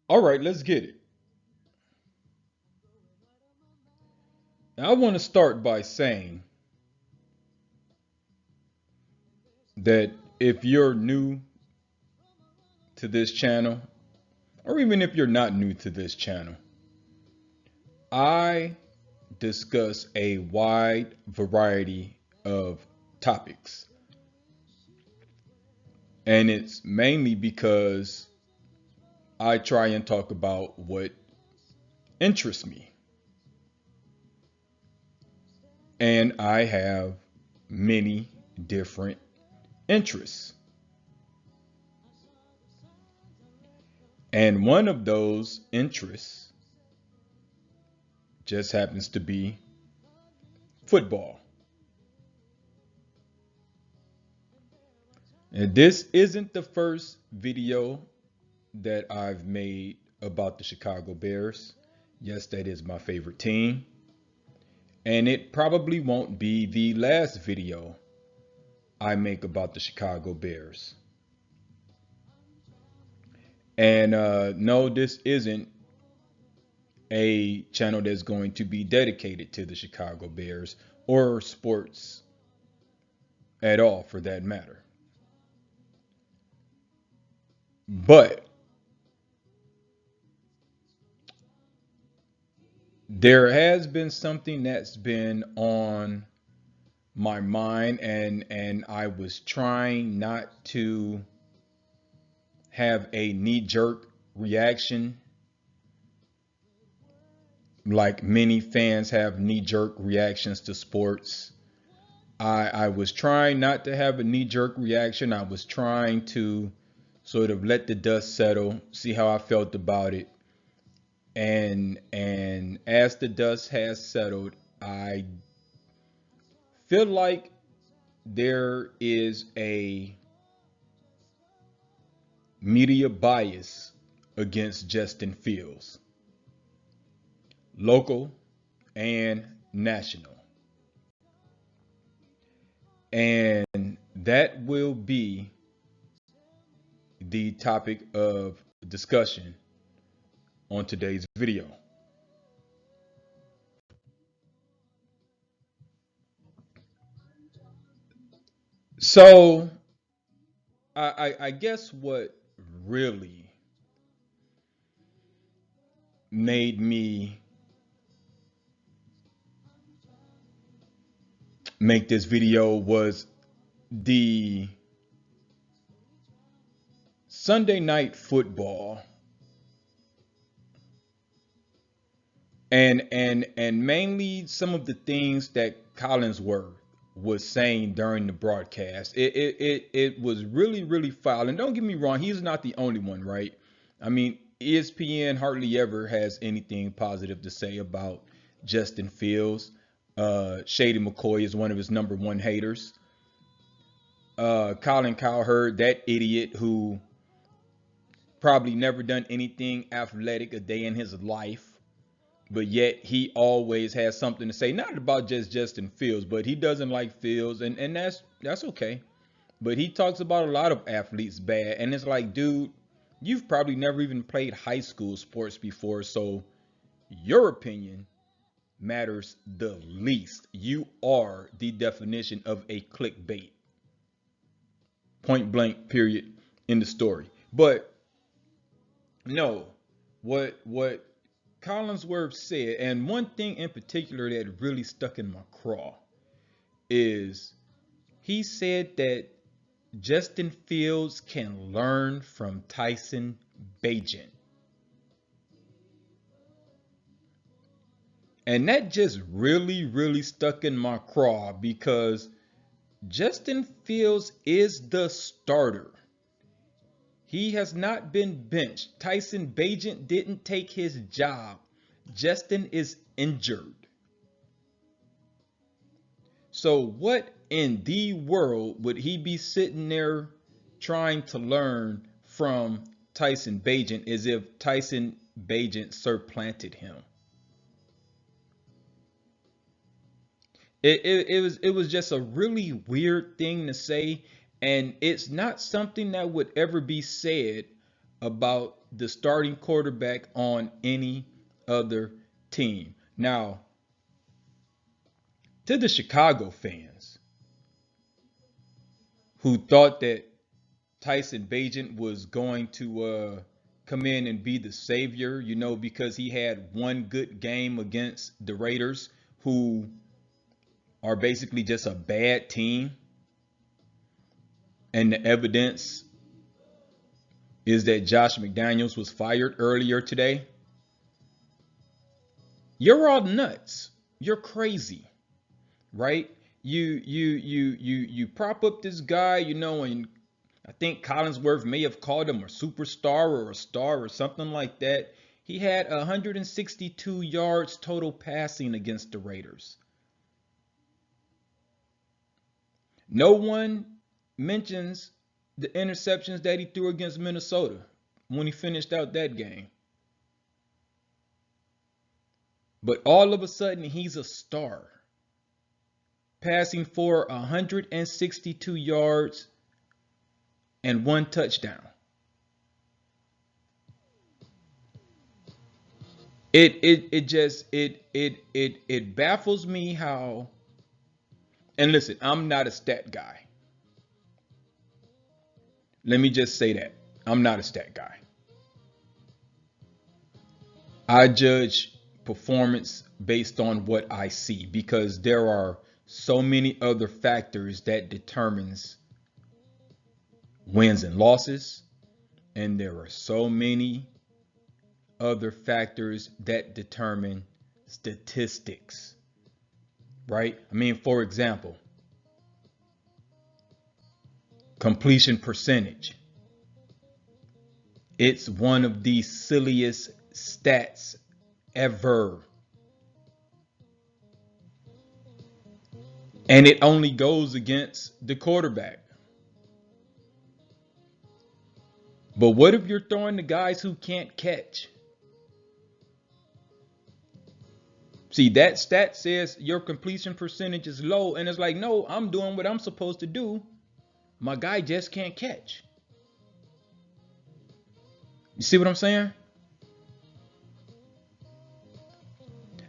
All right, let's get it. Now, I want to start by saying that if you're new to this channel, or even if you're not new to this channel, I discuss a wide variety of topics. And it's mainly because I try and talk about what interests me. And I have many different interests. And one of those interests just happens to be football. And this isn't the first video that I've made about the Chicago Bears. Yes, that is my favorite team. And it probably won't be the last video I make about the Chicago Bears. And no, this isn't a channel that's going to be dedicated to the Chicago Bears or sports at all for that matter. But there has been something that's been on my mind, and I was trying not to have a knee jerk reaction like many fans have knee jerk reactions to sports. I was trying not to have a knee jerk reaction. I was trying to sort of let the dust settle, see how I felt about it. And as the dust has settled, I feel like there is a media bias against Justin Fields, local and national. And that will be the topic of discussion on today's video. So, I guess what really made me make this video was the Sunday night football and mainly some of the things that Collinsworth was saying during the broadcast. It was really foul. And don't get me wrong, he's not the only one, right? I mean, ESPN hardly ever has anything positive to say about Justin Fields. Shady McCoy is one of his number one haters. Colin Cowherd, that idiot who probably never done anything athletic a day in his life, but yet he always has something to say, not about just Justin Fields, but he doesn't like Fields, and that's okay. But he talks about a lot of athletes bad, and it's like, dude, you've probably never even played high school sports before, so your opinion matters the least. You are the definition of a clickbait. Point blank, period, in the story. But no, what Collinsworth said, and one thing in particular that really stuck in my craw is he said that Justin Fields can learn from Tyson Bagent. And that just really stuck in my craw because Justin Fields is the starter. He has not been benched. Tyson Bagent didn't take his job. Justin is injured. So what in the world would he be sitting there trying to learn from Tyson Bagent as if Tyson Bagent supplanted him? It was just a really weird thing to say, and it's not something that would ever be said about the starting quarterback on any other team. Now, to the Chicago fans who thought that Tyson Bagent was going to come in and be the savior, because he had one good game against the Raiders, who are basically just a bad team. And the evidence is that Josh McDaniels was fired earlier today. You're all nuts. You're crazy, right? You prop up this guy, and I think Collinsworth may have called him a superstar or a star or something like that. He had 162 yards total passing against the Raiders. No one mentions the interceptions that he threw against Minnesota when he finished out that game. But all of a sudden, he's a star, passing for 162 yards and 1 touchdown. It baffles me how. And listen, I'm not a stat guy. Let me just say that I'm not a stat guy. I judge performance based on what I see, because there are so many other factors that determines wins and losses, and there are so many other factors that determine statistics, right? I mean, for example, completion percentage. It's one of the silliest stats ever. And it only goes against the quarterback. But what if you're throwing to guys who can't catch? See, that stat says your completion percentage is low, and it's like, no, I'm doing what I'm supposed to do. My guy just can't catch. You see what I'm saying?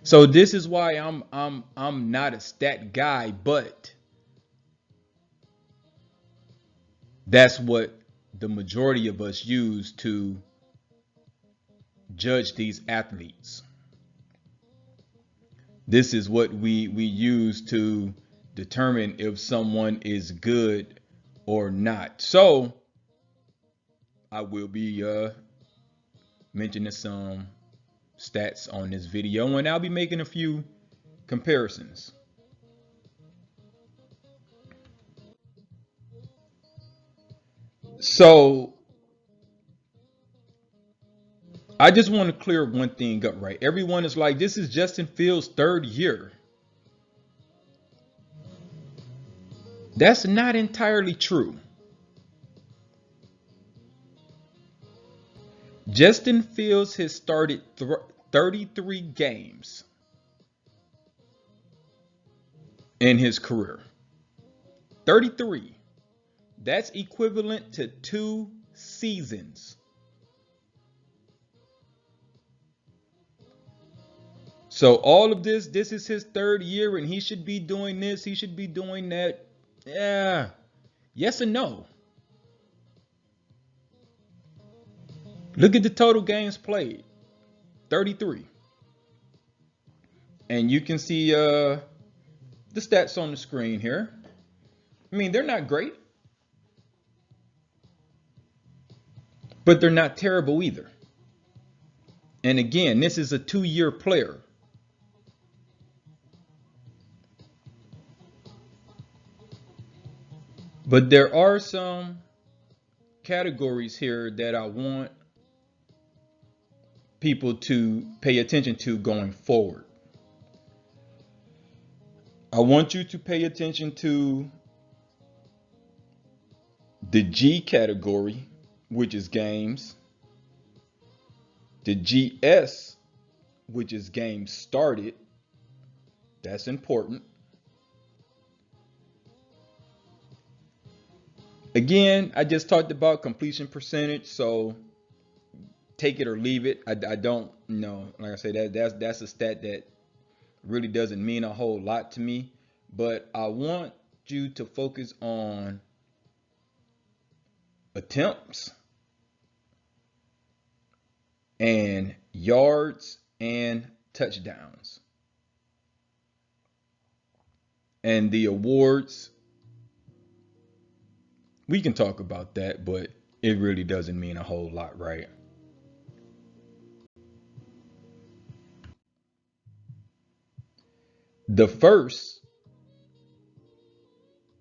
So this is why I'm not a stat guy, but that's what the majority of us use to judge these athletes. This is what we use to determine if someone is good or not. So I will be mentioning some stats on this video, and I'll be making a few comparisons. So I just want to clear one thing up, right? Everyone is like, this is Justin Fields' 3rd year. That's not entirely true. Justin Fields has started 33 games in his career. 33. That's equivalent to 2 seasons. So all of this is his 3rd year, and he should be doing this, he should be doing that. Yeah. Yes and no. Look at the total games played. 33. And you can see the stats on the screen here. I mean, they're not great, but they're not terrible either. And again, this is a 2-year player. But there are some categories here that I want people to pay attention to going forward. I want you to pay attention to the G category, which is games, the GS, which is games started. That's important. Again, I just talked about completion percentage, so take it or leave it. I don't know. Like I say, that's a stat that really doesn't mean a whole lot to me. But I want you to focus on attempts and yards and touchdowns. And the awards, we can talk about that, but it really doesn't mean a whole lot, right? The first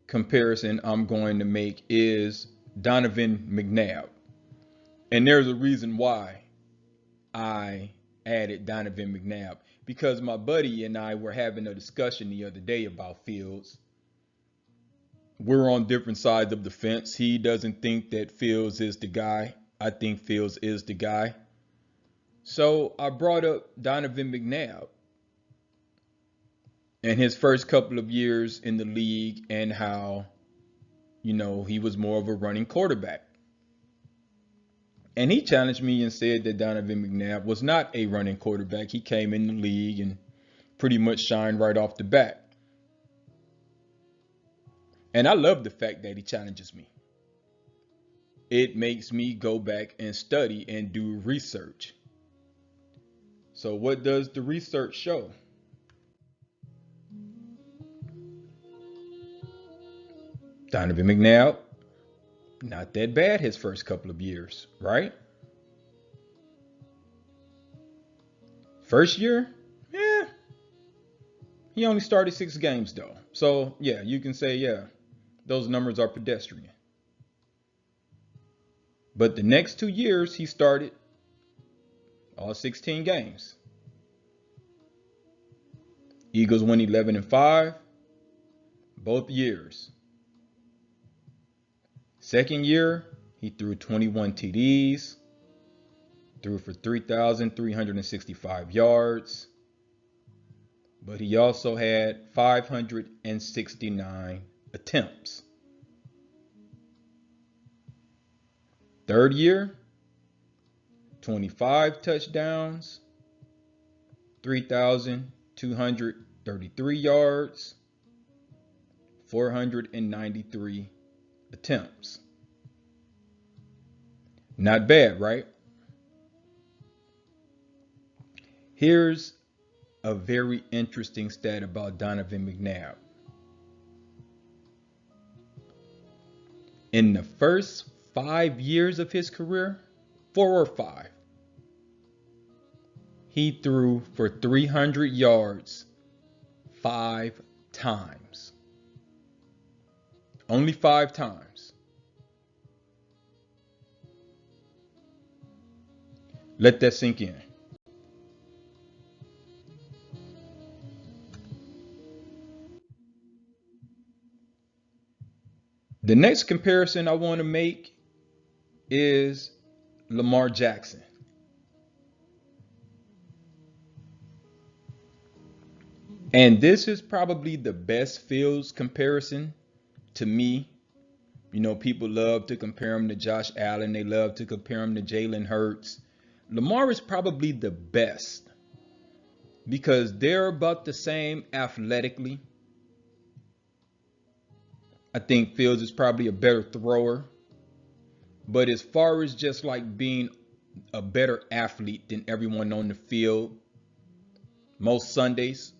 comparison I'm going to make is Donovan McNabb. And there's a reason why I added Donovan McNabb, because my buddy and I were having a discussion the other day about Fields. We're on different sides of the fence. He doesn't think that Fields is the guy. I think Fields is the guy. So I brought up Donovan McNabb and his first couple of years in the league and how, he was more of a running quarterback. And he challenged me and said that Donovan McNabb was not a running quarterback. He came in the league and pretty much shined right off the bat. And I love the fact that he challenges me. It makes me go back and study and do research. So what does the research show? Donovan McNabb, not that bad his first couple of years, right? First year, yeah, he only started 6 games though. So yeah, you can say, yeah, those numbers are pedestrian. But the next 2 years, he started all 16 games. Eagles went 11-5 both years. Second year, he threw 21 TDs, threw for 3,365 yards, but he also had 569 attempts. Third year, 25 touchdowns, 3,233 yards, 493 attempts. Not bad, right? Here's a very interesting stat about Donovan McNabb. In the first 5 years of his career, 4 or 5, he threw for 300 yards 5 times. Only 5 times. Let that sink in. The next comparison I want to make is Lamar Jackson. And this is probably the best Fields comparison to me. People love to compare him to Josh Allen. They love to compare him to Jalen Hurts. Lamar is probably the best because they're about the same athletically. I think Fields is probably a better thrower. But as far as just like being a better athlete than everyone on the field, most Sundays,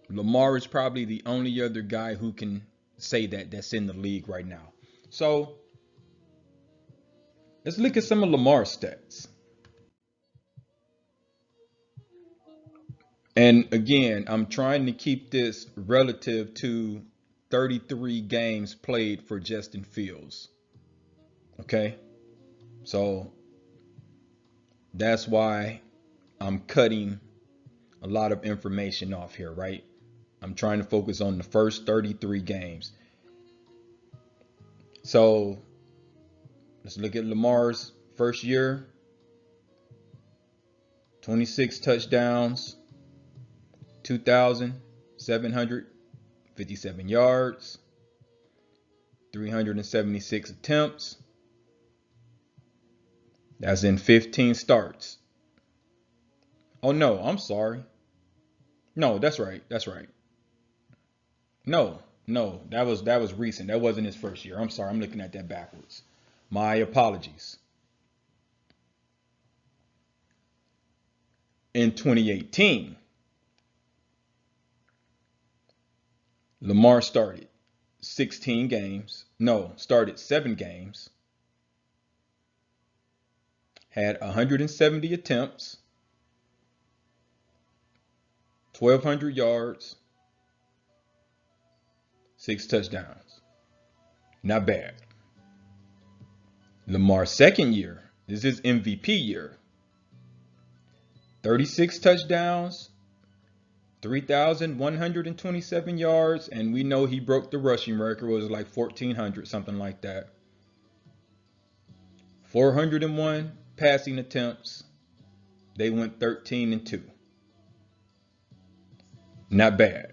Lamar is probably the only other guy who can say that's in the league right now. So let's look at some of Lamar's stats. And again, I'm trying to keep this relative to 33 games played for Justin Fields. Okay? So that's why I'm cutting a lot of information off here, right? I'm trying to focus on the first 33 games. So let's look at Lamar's first year. 26 touchdowns, 2,757 yards, 376 attempts. That's in 15 starts. Oh no, I'm sorry. No, that's right. That's right. No, no, that was recent. That wasn't his first year. I'm sorry. I'm looking at that backwards. My apologies. In 2018, Lamar started 16 games. No, started 7 games. Had 170 attempts, 1,200 yards, 6 touchdowns. Not bad. Lamar's second year, this is MVP year. 36 touchdowns, 3,127 yards, and we know he broke the rushing record. It was like 1,400, something like that. 401 passing attempts. They went 13-2. Not bad.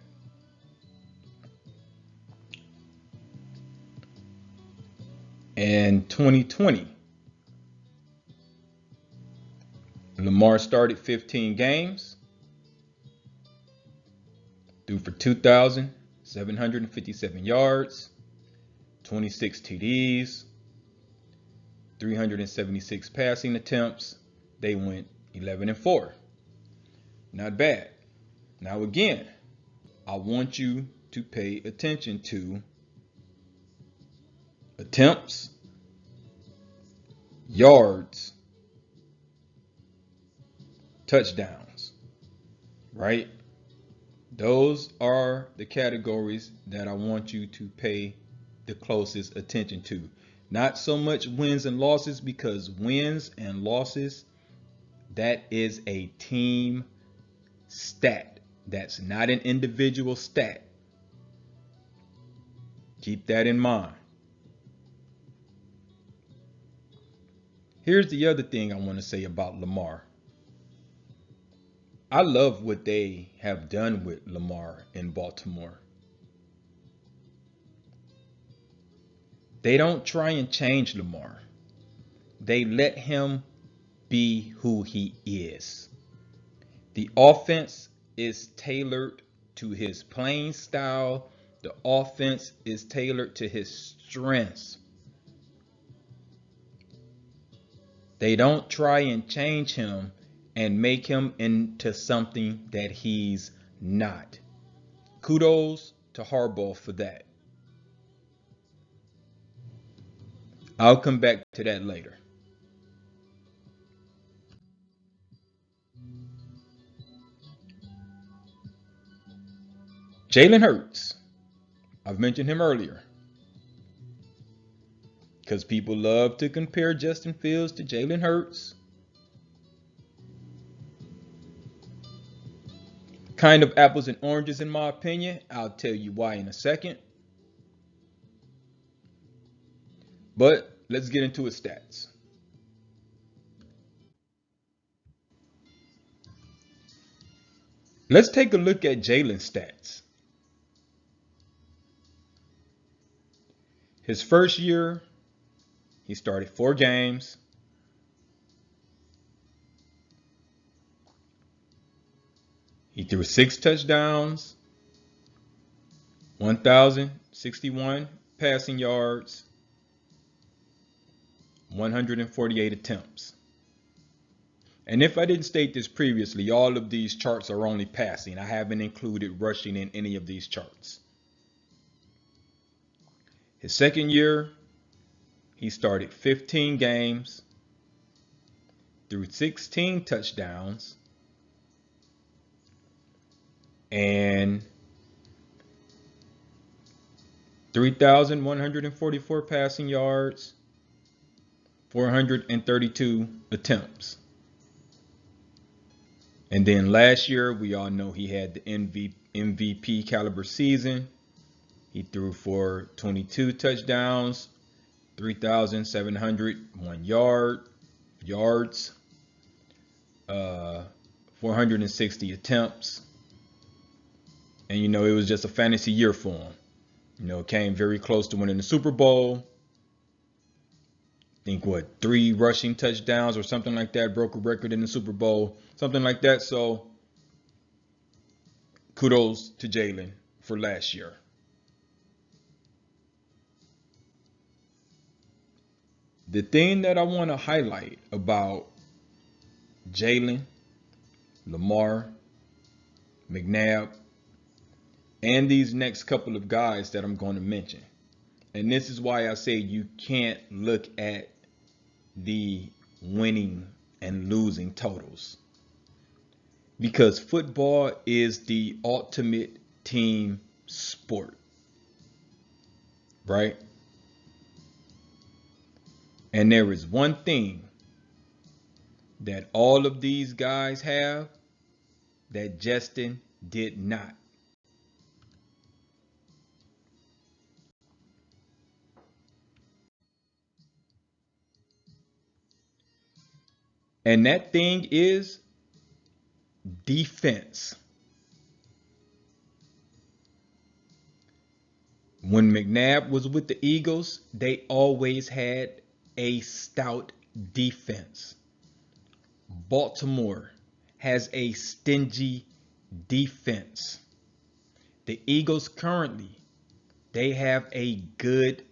In 2020, Lamar started 15 games, threw for 2,757 yards, 26 TDs, 376 passing attempts. They went 11-4. Not bad. Now again, I want you to pay attention to attempts, yards, touchdowns, right? Those are the categories that I want you to pay the closest attention to. Not so much wins and losses, because wins and losses, that is a team stat. That's not an individual stat. Keep that in mind. Here's the other thing I want to say about Lamar. I love what they have done with Lamar in Baltimore. They don't try and change Lamar. They let him be who he is. The offense is tailored to his playing style. The offense is tailored to his strengths. They don't try and change him and make him into something that he's not. Kudos to Harbaugh for that. I'll come back to that later. Jalen Hurts. I've mentioned him earlier because people love to compare Justin Fields to Jalen Hurts. Kind of apples and oranges in my opinion. I'll tell you why in a second. But let's get into his stats. Let's take a look at Jalen's stats. His first year, he started 4 games. He threw 6 touchdowns, 1,061 passing yards, 148 attempts. And if I didn't state this previously, all of these charts are only passing. I haven't included rushing in any of these charts. His second year, he started 15 games, threw 16 touchdowns, and 3,144 passing yards, 432 attempts. And then last year, we all know he had the MVP caliber season. He threw for 22 touchdowns, 3,701 yards, 460 attempts. And it was just a fantasy year for him. Came very close to winning the Super Bowl. think what, 3 rushing touchdowns or something like that, broke a record in the Super Bowl, something like that. So kudos to Jalen for last year. The thing that I want to highlight about Jalen, Lamar, McNabb, and these next couple of guys that I'm going to mention, and this is why I say you can't look at the winning and losing totals, because football is the ultimate team sport, right? And there is one thing that all of these guys have that Justin did not. And that thing is defense. When McNabb was with the Eagles, they always had a stout defense. Baltimore has a stingy defense. The Eagles currently, they have a good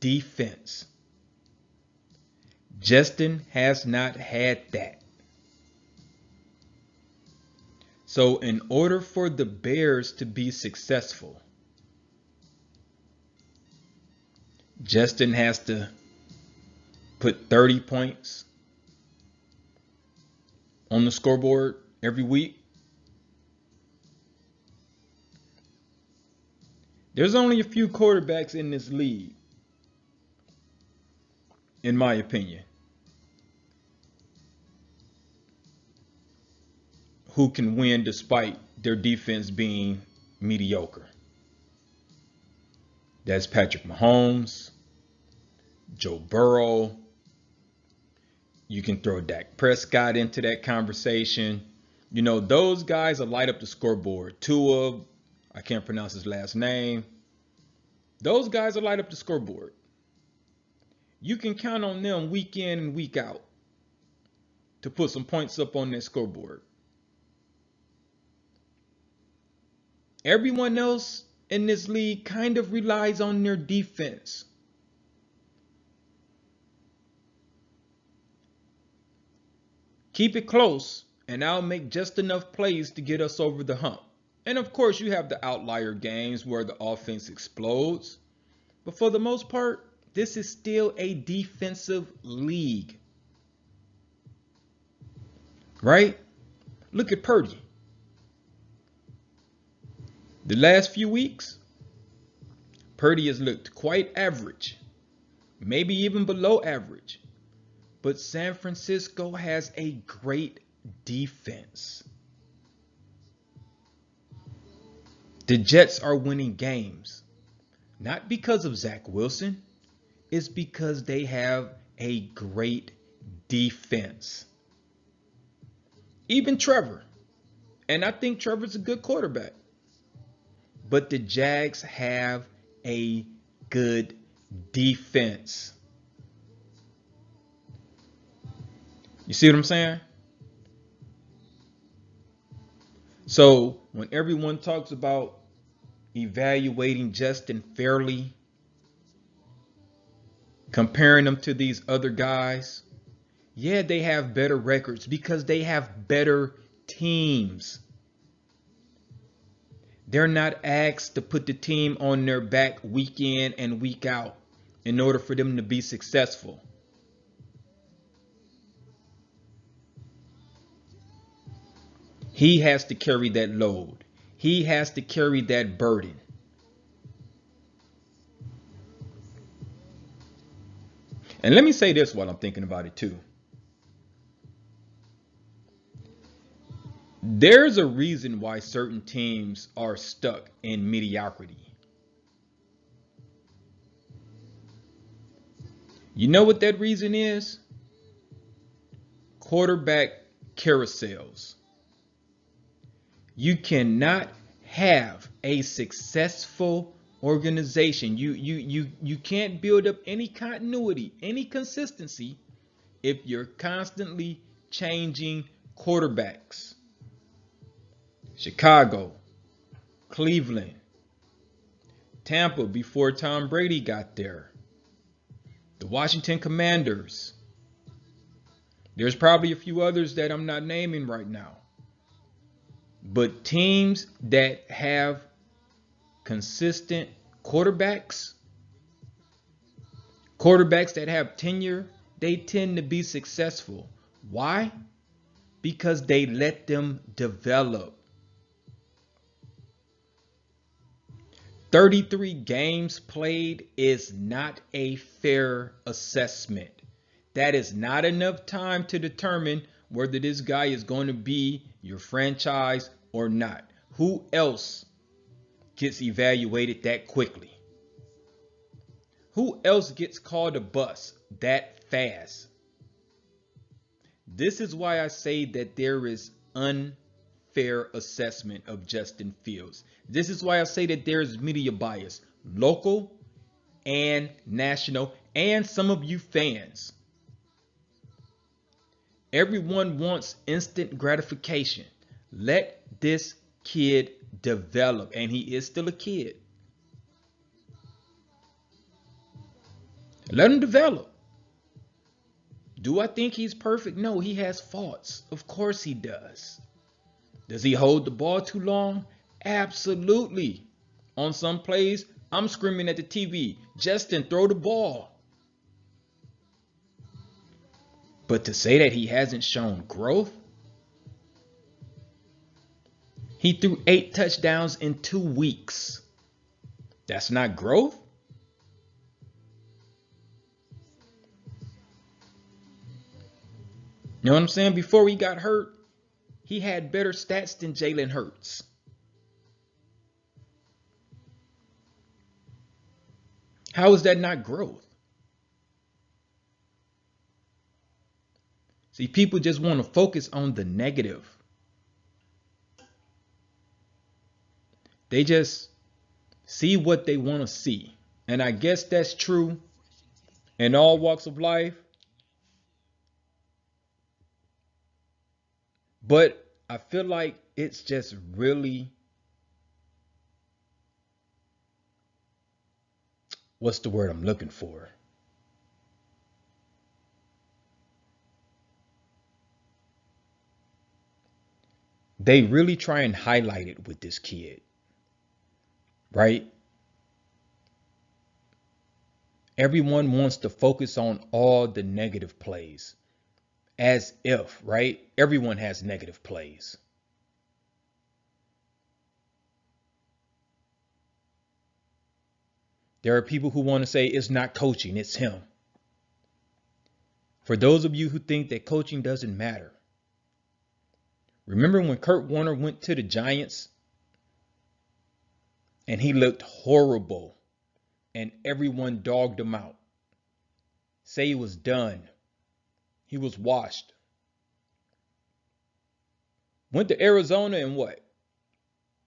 defense. Justin has not had that. So in order for the Bears to be successful, Justin has to put 30 points on the scoreboard every week. There's only a few quarterbacks in this league, in my opinion, who can win despite their defense being mediocre. That's Patrick Mahomes, Joe Burrow. You can throw Dak Prescott into that conversation. You know, those guys will light up the scoreboard. Tua, I can't pronounce his last name. Those guys will light up the scoreboard. You can count on them week in and week out to put some points up on that scoreboard. Everyone else in this league kind of relies on their defense. Keep it close, and I'll make just enough plays to get us over the hump. And of course, you have the outlier games where the offense explodes. But for the most part, this is still a defensive league. Right? Look at Purdy. The last few weeks, Purdy has looked quite average, maybe even below average. But San Francisco has a great defense. The Jets are winning games, not because of Zach Wilson. It's because they have a great defense. Even Trevor. And I think Trevor's a good quarterback. But the Jags have a good defense. You see what I'm saying? So when everyone talks about evaluating Justin fairly, comparing them to these other guys, yeah, they have better records because they have better teams. They're not asked to put the team on their back week in and week out in order for them to be successful. He has to carry that load. He has to carry that burden. And let me say this while I'm thinking about it too. There's a reason why certain teams are stuck in mediocrity. You know what that reason is? Quarterback carousels. You cannot have a successful organization. You can't build up any continuity, any consistency if you're constantly changing quarterbacks. Chicago, Cleveland, Tampa before Tom Brady got there, the Washington Commanders. There's probably a few others that I'm not naming right now. But teams that have consistent quarterbacks, quarterbacks that have tenure, they tend to be successful. Why? Because they let them develop. 33 games played is not a fair assessment. That is not enough time to determine whether this guy is going to be your franchise or not. Who else gets evaluated that quickly? Who else gets called a bust that fast? This is why I say that there is unfair assessment of Justin Fields. This is why I say that there is media bias, local and national, and some of you fans. Everyone wants instant gratification. Let this kid develop, and he is still a kid. Let him develop. Do I think he's perfect? No, he has faults. Of course he does. Does he hold the ball too long? Absolutely. On some plays, I'm screaming at the TV, Justin, throw the ball. But to say that he hasn't shown growth, he threw 8 touchdowns in 2 weeks. That's not growth? You know what I'm saying? Before he got hurt, he had better stats than Jalen Hurts. How is that not growth? See, people just want to focus on the negative. They just see what they want to see. And I guess that's true in all walks of life. But I feel like it's just really, what's the word I'm looking for? They really try and highlight it with this kid, right? Everyone wants to focus on all the negative plays as if, right? Everyone has negative plays. There are people who want to say it's not coaching, it's him. For those of you who think that coaching doesn't matter, remember when Kurt Warner went to the Giants and he looked horrible and everyone dogged him out? Say he was done. He was washed. Went to Arizona and what?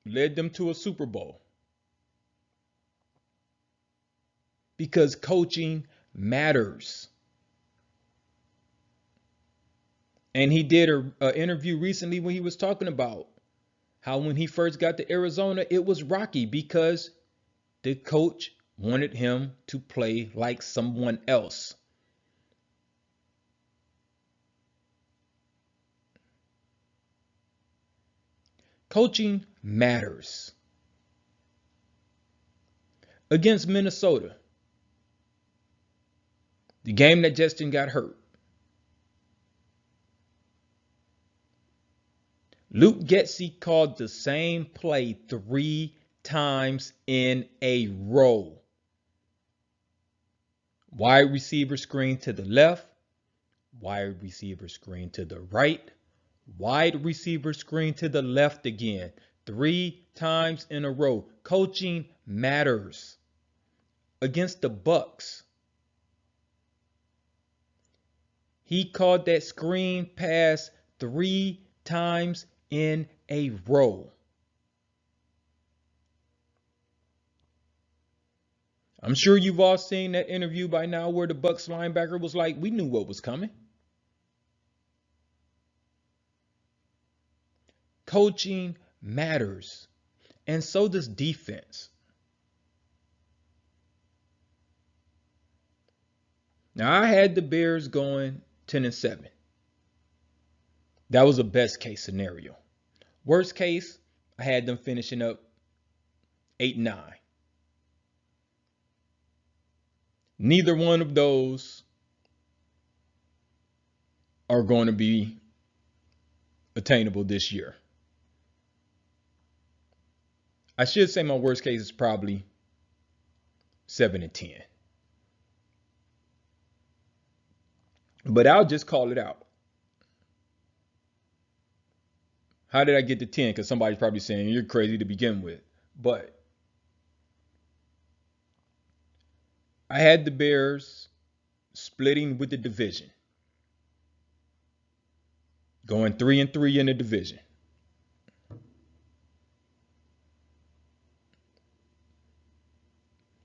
Led them to a Super Bowl. Because coaching matters. And he did an interview recently when he was talking about how when he first got to Arizona, it was rocky because the coach wanted him to play like someone else. Coaching matters. Against Minnesota, the game that Justin got hurt, Luke Getsy called the same play 3 times in a row. Wide receiver screen to the left, wide receiver screen to the right, wide receiver screen to the left again. 3 times in a row. Coaching matters. Against the Bucks, he called that screen pass 3 times in a row. I'm sure you've all seen that interview by now where the Bucks linebacker was like, we knew what was coming. Coaching matters, and so does defense. Now, I had the Bears going 10-7. That was a best case scenario. Worst case, I had them finishing up 8-9. Neither one of those are going to be attainable this year. I should say my worst case is probably 7-10. But I'll just call it out. How did I get to 10? Because somebody's probably saying you're crazy to begin with. But I had the Bears splitting with the division, going 3-3 in the division.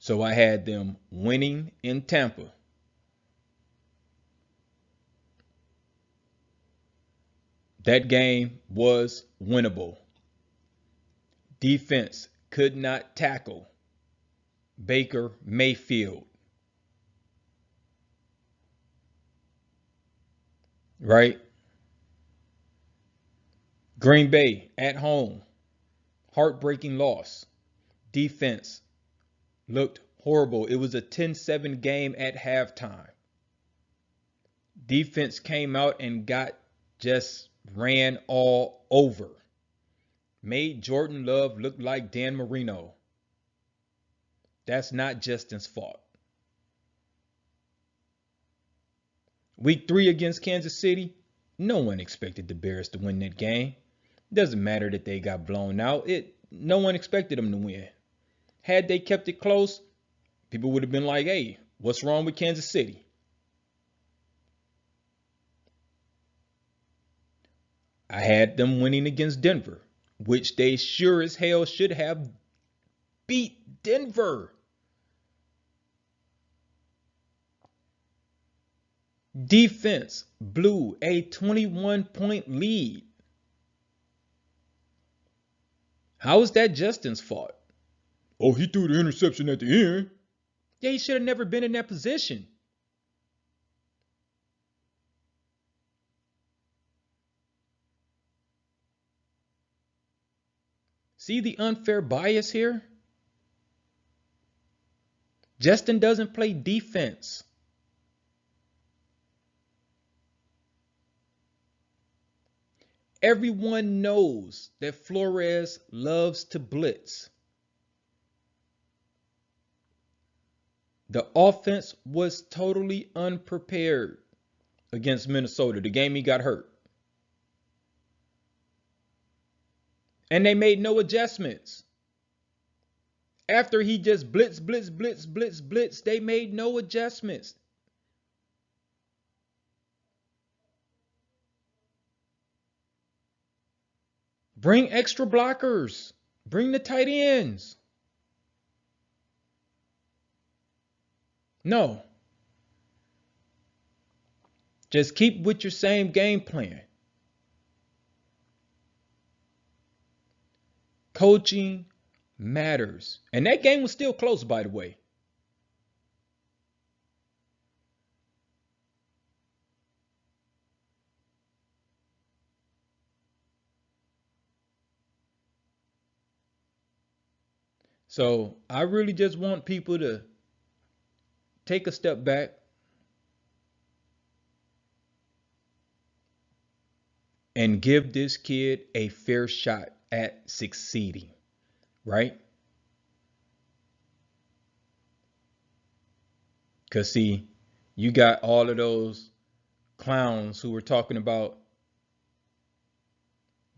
So I had them winning in Tampa. That game was winnable. Defense could not tackle Baker Mayfield. Right? Green Bay at home. Heartbreaking loss. Defense looked horrible. It was a 10-7 game at halftime. Defense came out and just ran all over. Made Jordan Love look like Dan Marino. That's not Justin's fault. Week 3 against Kansas City, no one expected the Bears to win that game. Doesn't matter that they got blown out. No one expected them to win. Had they kept it close, people would have been like, hey, what's wrong with Kansas City? I had them winning against Denver, which they sure as hell should have beat Denver. Defense blew a 21-point lead. How is that Justin's fault? Oh, he threw the interception at the end. Yeah, he should have never been in that position. See the unfair bias here? Justin doesn't play defense. Everyone knows that Flores loves to blitz. The offense was totally unprepared against Minnesota, the game he got hurt. And they made no adjustments. After he just blitz, they made no adjustments. Bring extra blockers. Bring the tight ends. No. Just keep with your same game plan. Coaching matters. And that game was still close, by the way. So I really just want people to take a step back and give this kid a fair shot at succeeding, right? Because, see, you got all of those clowns who were talking about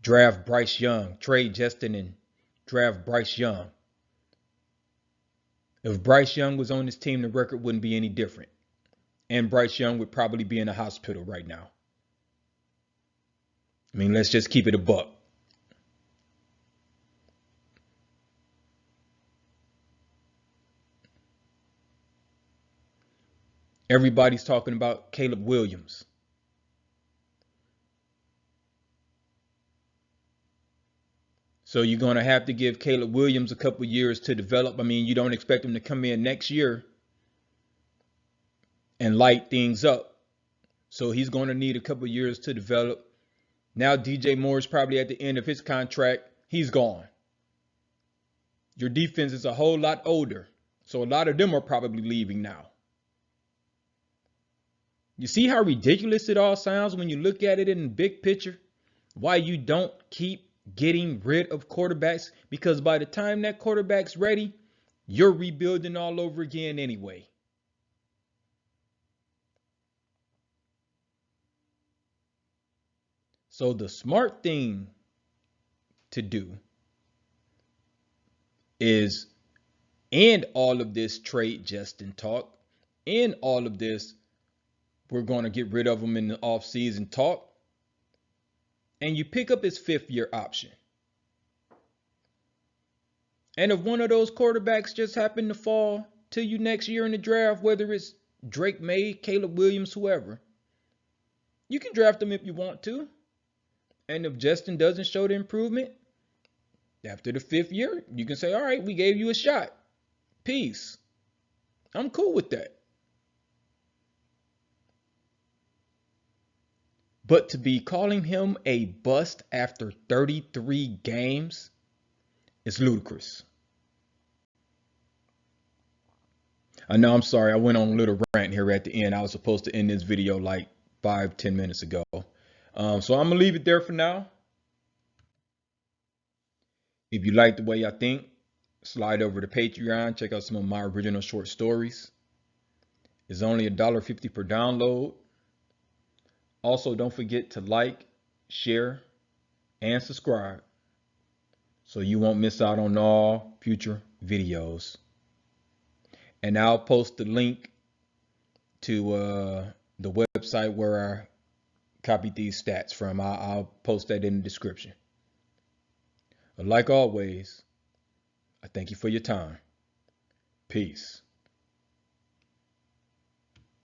draft Bryce Young, trade Justin and draft Bryce Young. If Bryce Young was on this team, the record wouldn't be any different. And Bryce Young would probably be in a hospital right now. I mean, let's just keep it a buck. Everybody's talking about Caleb Williams. So you're going to have to give Caleb Williams a couple years to develop. I mean, you don't expect him to come in next year and light things up. So he's going to need a couple years to develop. Now DJ Moore is probably at the end of his contract. He's gone. Your defense is a whole lot older. So a lot of them are probably leaving now. You see how ridiculous it all sounds when you look at it in the big picture? Why you don't keep getting rid of quarterbacks? Because by the time that quarterback's ready, you're rebuilding all over again anyway. So the smart thing to do is end all of this trade Justin talk, end all of this we're going to get rid of him in the offseason talk, and you pick up his 5th-year option. And if one of those quarterbacks just happen to fall to you next year in the draft, whether it's Drake May, Caleb Williams, whoever, you can draft them if you want to. And if Justin doesn't show the improvement, after the 5th year, you can say, all right, we gave you a shot. Peace. I'm cool with that. But to be calling him a bust after 33 games is ludicrous. I know, I'm sorry, I went on a little rant here at the end. I was supposed to end this video like 5-10 minutes ago. So I'm going to leave it there for now. If you like the way I think, slide over to Patreon. Check out some of my original short stories. It's only $1.50 per download. Also, don't forget to like, share, and subscribe so you won't miss out on all future videos. And I'll post the link to the website where I copied these stats from. I'll post that in the description. But like always, I thank you for your time. Peace.